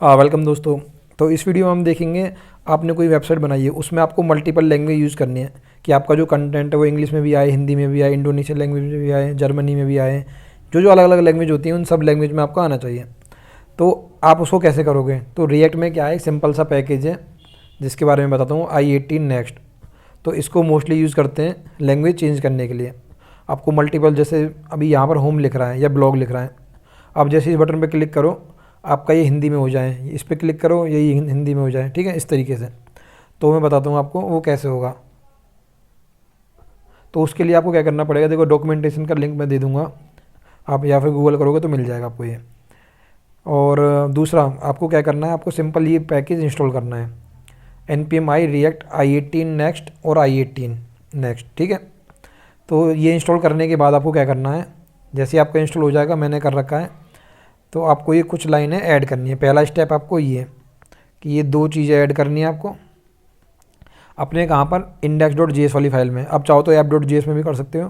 Welcome दोस्तों। तो इस वीडियो में हम देखेंगे, आपने कोई वेबसाइट बनाई है, उसमें आपको मल्टीपल लैंग्वेज यूज़ करनी है कि आपका जो कंटेंट है वो इंग्लिश में भी आए, हिंदी में भी आए, इंडोनेशियन लैंग्वेज में भी आए, जर्मनी में भी आए। जो जो अलग अलग लैंग्वेज होती हैं उन सब लैंग्वेज में आपको आना चाहिए। तो आप उसको कैसे करोगे? तो रिएक्ट में क्या है, एक सिंपल सा पैकेज है जिसके बारे में बताता हूँ, i18 नेक्स्ट। तो इसको मोस्टली यूज़ करते हैं लैंग्वेज चेंज करने के लिए। आपको मल्टीपल, जैसे अभी यहाँ पर होम लिख रहा है या ब्लॉग लिख रहा है, आप जैसे इस बटन पर क्लिक करो आपका ये हिंदी में हो जाए, इस पर क्लिक करो यही हिंदी में हो जाए, ठीक है, इस तरीके से। तो मैं बताता हूँ आपको वो कैसे होगा। तो उसके लिए आपको क्या करना पड़ेगा, देखो डॉक्यूमेंटेशन का लिंक मैं दे दूँगा, आप या फिर गूगल करोगे तो मिल जाएगा आपको ये। और दूसरा आपको क्या करना है, आपको सिंपल ये पैकेज इंस्टॉल करना है, npm react i18 नेक्स्ट और i18 नेक्स्ट, ठीक है। तो ये इंस्टॉल करने के बाद आपको क्या करना है, जैसे आपका इंस्टॉल हो जाएगा, मैंने कर रखा है, तो आपको ये कुछ लाइनें ऐड करनी है। पहला स्टेप आपको ये कि ये दो चीज़ें ऐड करनी है आपको अपने कहाँ पर, index.js वाली फाइल में। आप चाहो तो app.js में भी कर सकते हो,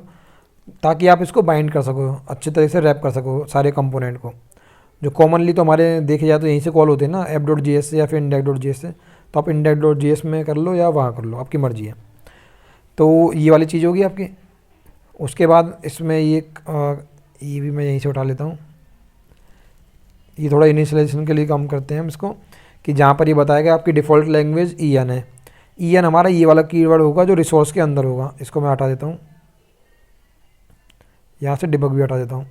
ताकि आप इसको बाइंड कर सको, अच्छे तरीके से रैप कर सको सारे कंपोनेंट को। जो कॉमनली तो हमारे देखे जाए तो यहीं से कॉल होते हैं ना, app.js से या फिर index.js से। तो आप index.js में कर लो या वहाँ कर लो, आपकी मर्ज़ी है। तो ये वाली चीज़ होगी आपकी। उसके बाद इसमें ये भी मैं यहीं से उठा लेता हूँ। ये थोड़ा इनिशियलाइजेशन के लिए काम करते हैं हम इसको, कि जहाँ पर ये बताएगा आपकी डिफ़ॉल्ट लैंग्वेज EN है। EN हमारा ये वाला कीवर्ड होगा जो रिसोर्स के अंदर होगा। इसको मैं हटा देता हूँ, यहाँ से डिबग भी हटा देता हूँ।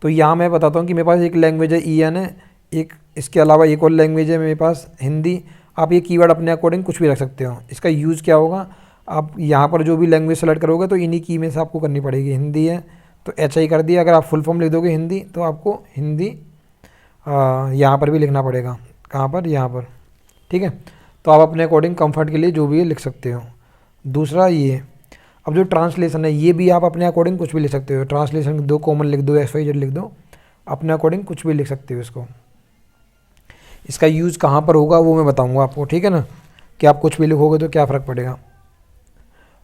तो यहाँ मैं बताता हूँ कि मेरे पास एक लैंग्वेज है EN है, एक इसके अलावा एक और लैंग्वेज है मेरे पास हिंदी। आप ये कीवर्ड अपने अकॉर्डिंग कुछ भी रख सकते हो। इसका यूज़ क्या होगा, आप यहाँ पर जो भी लैंग्वेज सेलेक्ट करोगे तो इन्हीं की में से आपको करनी पड़ेगी। हिंदी है तो HI कर दिया, अगर आप फुल फॉर्म लिख दोगे हिंदी तो आपको हिंदी यहाँ पर भी लिखना पड़ेगा। कहाँ पर? यहाँ पर, ठीक है। तो आप अपने अकॉर्डिंग कंफर्ट के लिए जो भी है लिख सकते हो। दूसरा ये, अब जो ट्रांसलेशन है ये भी आप अपने अकॉर्डिंग कुछ भी लिख सकते हो। ट्रांसलेशन दो कॉमन लिख दो, XYZ लिख दो, अपने अकॉर्डिंग कुछ भी लिख सकते हो इसको। इसका यूज़ कहाँ पर होगा वो मैं बताऊँगा आपको, ठीक है ना, कि आप कुछ भी लिखोगे तो क्या फ़र्क पड़ेगा।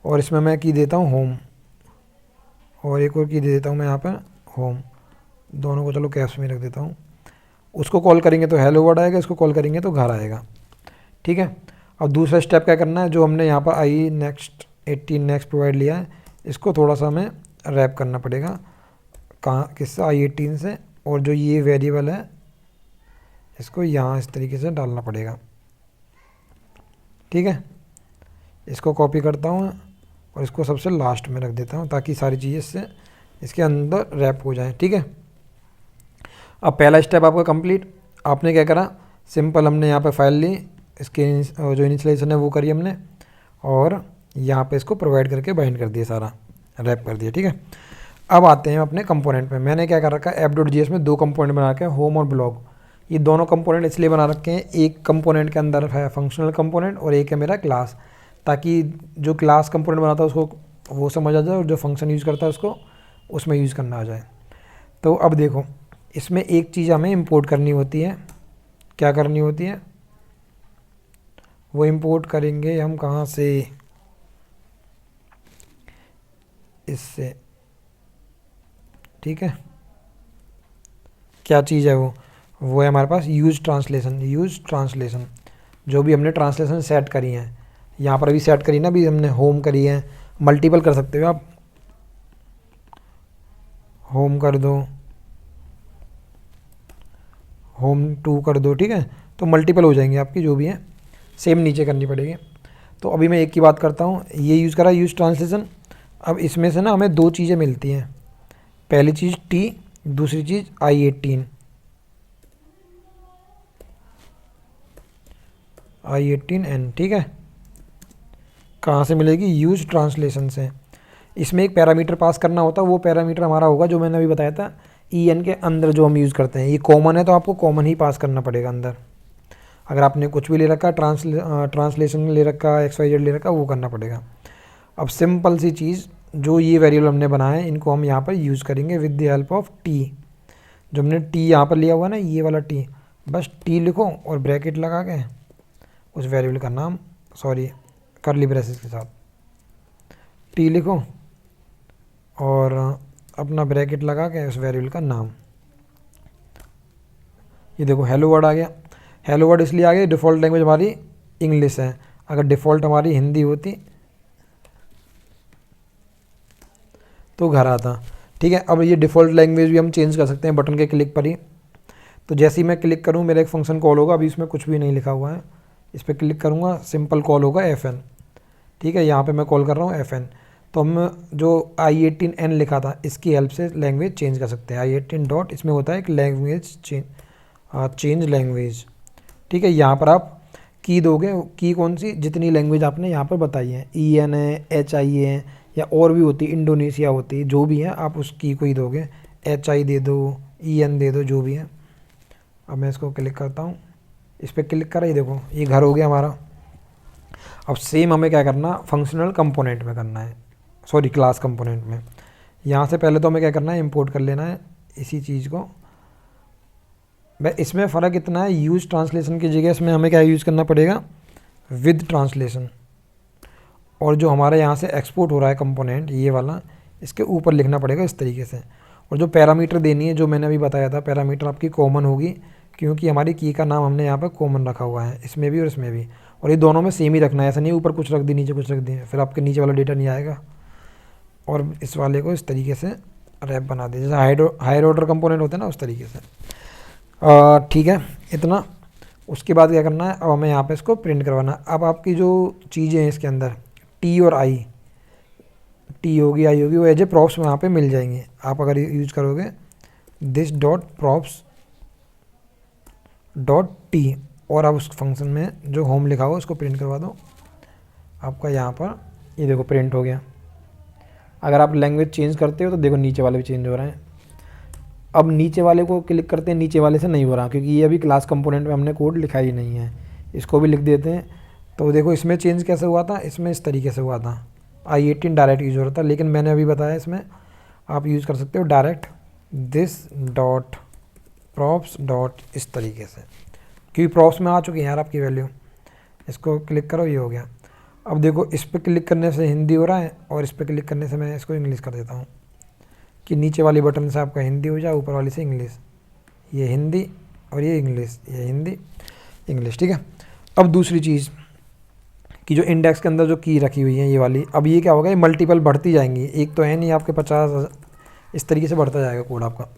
और इसमें मैं की देता हूँ होम, और एक और की दे देता हूँ मैं यहाँ पर होम। दोनों को चलो कैप्स में रख देता हूँ। उसको कॉल करेंगे तो हेलो वर्ड आएगा, इसको कॉल करेंगे तो घर आएगा, ठीक है। अब दूसरा स्टेप क्या करना है, जो हमने यहाँ पर i18 नेक्स्ट प्रोवाइड लिया है, इसको थोड़ा सा हमें रैप करना पड़ेगा। कहाँ, किससे? i18 से। और जो ये वेरिएबल है इसको यहाँ इस तरीके से डालना पड़ेगा, ठीक है। इसको कॉपी करता हूँ और इसको सबसे लास्ट में रख देता हूँ, ताकि सारी चीज़ें इससे इसके अंदर रैप हो जाए, ठीक है। अब पहला स्टेप आपका कंप्लीट। आपने क्या करा, सिंपल हमने यहाँ पे फाइल ली, इसके जो इनिशियलाइजेशन है वो करी हमने, और यहाँ पे इसको प्रोवाइड करके बाइंड कर दिया, सारा रैप कर दिया, ठीक है। अब आते हैं अपने कंपोनेंट पे। मैंने क्या कर रखा है, app.js में दो कंपोनेंट बना के, होम और ब्लॉग। ये दोनों कंपोनेंट इसलिए बना रखे हैं, एक कंपोनेंट के अंदर है फंक्शनल कंपोनेंट और एक है मेरा क्लास, ताकि जो क्लास कंपोनेंट बनाता है उसको वो समझ आ जाए, और जो फंक्शन यूज़ करता है उसको उसमें यूज़ करना आ जाए। तो अब देखो, इसमें एक चीज़ हमें इंपोर्ट करनी होती है। क्या करनी होती है? वो इंपोर्ट करेंगे हम कहाँ से? इससे, ठीक है। क्या चीज़ है वो है हमारे पास यूज़ ट्रांसलेशन। यूज़ ट्रांसलेशन, जो भी हमने ट्रांसलेशन सेट करी हैं, यहाँ पर अभी सेट करी ना, अभी हमने होम करी है, मल्टीपल कर सकते हो आप, होम कर दो, होम 2 कर दो, ठीक है। तो मल्टीपल हो जाएंगे आपकी जो भी है, सेम नीचे करनी पड़ेगी। तो अभी मैं एक की बात करता हूँ, ये यूज़ करा यूज़ ट्रांसलेशन। अब इसमें से ना हमें दो चीज़ें मिलती हैं। पहली चीज़ T, दूसरी चीज़ i18N, ठीक है। कहाँ से मिलेगी? यूज़ ट्रांसलेशन से। इसमें एक पैरामीटर पास करना होता है, वो पैरामीटर हमारा होगा जो मैंने अभी बताया था, EN के अंदर जो हम यूज़ करते हैं। ये कॉमन है तो आपको कॉमन ही पास करना पड़ेगा अंदर। अगर आपने कुछ भी ले रखा, ट्रांसलेशन ले रखा, XYZ ले रखा, वो करना पड़ेगा। अब सिंपल सी चीज़, जो ये वेरिएबल हमने बनाए हैं इनको हम यहाँ पर यूज़ करेंगे with the help of T। जो हमने T यहाँ पर लिया हुआ है ना, ये वाला T, बस T लिखो और ब्रैकेट लगा के उस वेरिएबल का नाम, सॉरी कर्ली ब्रेसेस के साथ T लिखो और अपना ब्रैकेट लगा के उस वेरिएबल का नाम। ये देखो हेलो वर्ड आ गया। हेलो वर्ड इसलिए आ गया, डिफ़ॉल्ट लैंग्वेज हमारी इंग्लिश है, अगर डिफ़ॉल्ट हमारी हिंदी होती तो घर आता। ठीक है, अब ये डिफ़ॉल्ट लैंग्वेज भी हम चेंज कर सकते हैं बटन के क्लिक पर ही। तो जैसे ही मैं क्लिक करूँ मेरा एक फंक्शन कॉल होगा, अभी इसमें कुछ भी नहीं लिखा हुआ है, इस पर क्लिक करूँगा, सिंपल कॉल होगा FN। ठीक है, यहाँ पे मैं कॉल कर रहा हूँ FN। तो हम जो I18N लिखा था इसकी हेल्प से लैंग्वेज चेंज कर सकते हैं। I18 डॉट इसमें होता है एक लैंग्वेज चेंज लैंग्वेज। ठीक है, यहाँ पर आप की दोगे, की कौन सी, जितनी लैंग्वेज आपने यहाँ पर बताई है, EN है, HI है, या और भी होती, इंडोनेशिया होती, जो भी है आप उस की को ही दोगे। HI दे दो, EN दे दो, जो भी है। अब मैं इसको क्लिक करता हूँ, इस पर क्लिक करा, ये देखो ये घर हो गया हमारा। अब सेम हमें क्या करना, फंक्शनल कंपोनेंट में करना है, सॉरी क्लास कंपोनेंट में। यहाँ से पहले तो हमें क्या करना है, इंपोर्ट कर लेना है इसी चीज़ को। भाई इसमें फ़र्क इतना है, यूज ट्रांसलेशन की जगह इसमें हमें क्या यूज़ करना पड़ेगा, विद ट्रांसलेशन। और जो हमारा यहाँ से एक्सपोर्ट हो रहा है कंपोनेंट ये वाला, इसके ऊपर लिखना पड़ेगा इस तरीके से। और जो पैरामीटर देनी है, जो मैंने अभी बताया था, पैरामीटर आपकी कॉमन होगी, क्योंकि हमारी की का नाम हमने यहाँ पर कॉमन रखा हुआ है, इसमें भी और इसमें भी। और ये दोनों में सेम ही रखना है, ऐसा नहीं ऊपर कुछ रख दी नीचे कुछ रख दी, फिर आपके नीचे वाला डेटा नहीं आएगा। और इस वाले को इस तरीके से रैप बना दिया, जैसे हायर ऑर्डर कंपोनेंट होते हैं ना, उस तरीके से। ठीक है, इतना। उसके बाद क्या करना है, अब हमें यहाँ पे इसको प्रिंट करवाना है। अब आपकी जो चीज़ें हैं इसके अंदर, T और I, T होगी I होगी, वो एज ए प्रॉप्स में यहाँ पे मिल जाएंगे। आप अगर यूज करोगे this dot props dot T, और आप उस फंक्शन में जो होम लिखा हुआ उसको प्रिंट करवा दो, आपका यहाँ पर ये देखो प्रिंट हो गया। अगर आप लैंग्वेज चेंज करते हो तो देखो नीचे वाले भी चेंज हो रहे हैं। अब नीचे वाले को क्लिक करते हैं, नीचे वाले से नहीं हो रहा, क्योंकि ये अभी क्लास कंपोनेंट में हमने कोड लिखा ही नहीं है। इसको भी लिख देते हैं। तो देखो इसमें चेंज कैसे हुआ था, इसमें इस तरीके से हुआ था, I18 डायरेक्ट यूज हो रहा था, लेकिन मैंने अभी बताया इसमें आप यूज़ कर सकते हो direct this dot props dot, इस तरीके से, क्योंकि प्रॉप्स में आ चुकी है यार आपकी वैल्यू। इसको क्लिक करो, ये हो गया। अब देखो इस पर क्लिक करने से हिंदी हो रहा है, और इस पर क्लिक करने से मैं इसको इंग्लिश कर देता हूँ, कि नीचे वाली बटन से आपका हिंदी हो जाए, ऊपर वाली से इंग्लिश। ये हिंदी और ये इंग्लिश, ये हिंदी इंग्लिश। ठीक है, अब दूसरी चीज़ कि जो इंडेक्स के अंदर जो की रखी हुई है ये वाली, अब ये क्या होगा, ये मल्टीपल बढ़ती जाएंगी, एक तो है नहीं आपके 50, इस तरीके से बढ़ता जाएगा कोड आपका।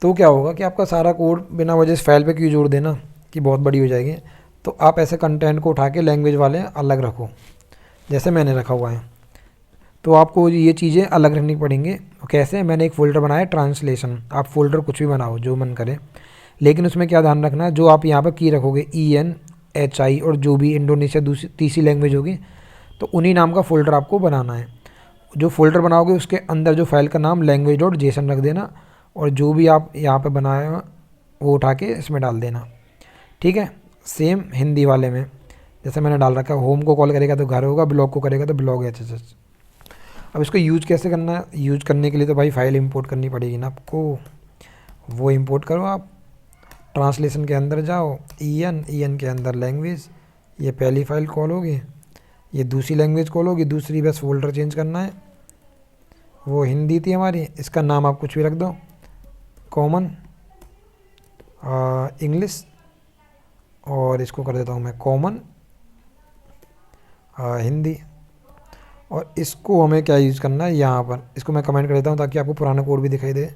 तो क्या होगा कि आपका सारा कोड बिना वजह से फाइल पे क्यों जोड़ देना कि बहुत बड़ी हो जाएगी। तो आप ऐसे कंटेंट को उठा के लैंग्वेज वाले अलग रखो, जैसे मैंने रखा हुआ है। तो आपको ये चीज़ें अलग रखनी पड़ेंगी। कैसे, मैंने एक फ़ोल्डर बनाया ट्रांसलेशन, आप फ़ोल्डर कुछ भी बनाओ जो मन करे, लेकिन उसमें क्या ध्यान रखना है, जो आप यहाँ पर की रखोगे EN HI और जो भी इंडोनेशिया दूसरी तीसरी लैंग्वेज होगी, तो उन्हीं नाम का फ़ोल्डर आपको बनाना है। जो फ़ोल्डर बनाओगे उसके अंदर जो फाइल का नाम लैंग्वेज डॉट जेसन रख देना, और जो भी आप यहाँ पे बनाए हो वो उठा के इसमें डाल देना। ठीक है, सेम हिंदी वाले में जैसे मैंने डाल रखा है, होम को कॉल करेगा तो घर होगा, ब्लॉग को करेगा तो ब्लॉग HSS। अब इसको यूज कैसे करना है, यूज करने के लिए तो भाई फाइल इंपोर्ट करनी पड़ेगी ना आपको, वो इंपोर्ट करो आप। ट्रांसलेशन के अंदर जाओ, EN के अंदर लैंग्वेज, ये पहली फाइल कॉल होगी, ये दूसरी लैंग्वेज कॉल होगी, दूसरी बस फोल्डर चेंज करना है। वो हिंदी थी हमारी, इसका नाम आप कुछ भी रख दो, कॉमन इंग्लिश, और इसको कर देता हूँ मैं कॉमन हिंदी। और इसको हमें क्या यूज़ करना है, यहाँ पर इसको मैं कमेंट कर देता हूँ ताकि आपको पुराना कोड भी दिखाई दे।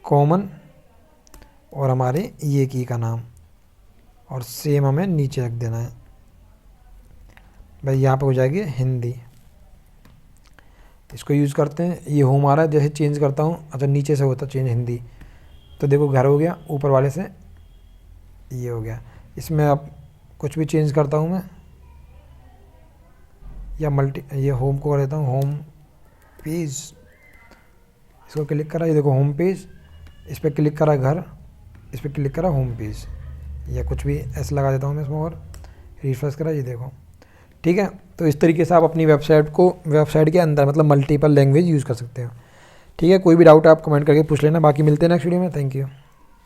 कॉमन और हमारे ये की का नाम, और सेम हमें नीचे रख देना है भाई, यहाँ पे हो जाएगी हिंदी। इसको यूज़ करते हैं, ये होम आ रहा है, जैसे चेंज करता हूँ, अच्छा नीचे से होता चेंज हिंदी, तो देखो घर हो गया, ऊपर वाले से ये हो गया। इसमें अब कुछ भी चेंज करता हूँ मैं, या ये होम को कर देता हूँ होम पेज, इसको क्लिक करा, ये देखो होम पेज, इस पर क्लिक करा घर, इस पर क्लिक करा होम पेज, या कुछ भी ऐसे लगा देता हूँ मैं इसमें, और रिफ्रेश करा, ये देखो। ठीक है, तो इस तरीके से आप अपनी वेबसाइट के अंदर मतलब मल्टीपल लैंग्वेज यूज़ कर सकते हो। ठीक है, कोई भी डाउट है आप कमेंट करके पूछ लेना, बाकी मिलते हैं नेक्स्ट वीडियो में। Thank you.